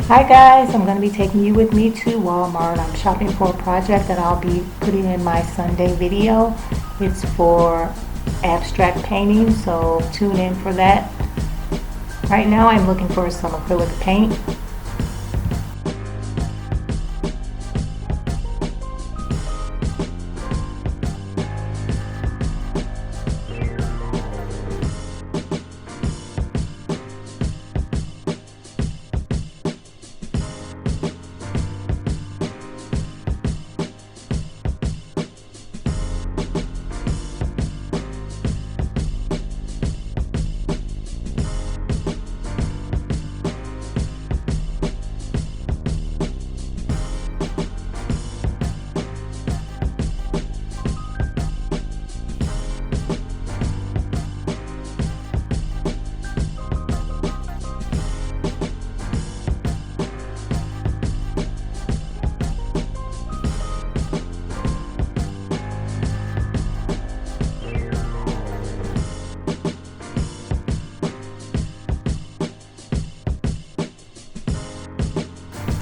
Hi guys, I'm going to be taking you with me to Walmart. I'm shopping for a project that I'll be putting in my Sunday video. It's for abstract painting, so tune in for that. Right now I'm looking for some acrylic paint.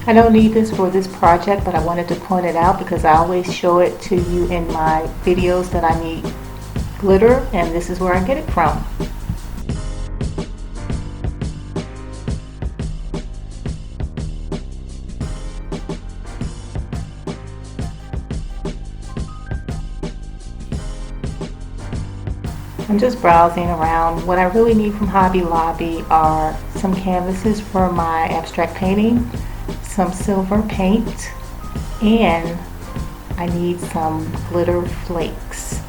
I don't need this for this project, but I wanted to point it out because I always show it to you in my videos that I need glitter, and this is where I get it from. I'm just browsing around. What I really need from Hobby Lobby are some canvases for my abstract painting, some silver paint, and I need some glitter flakes.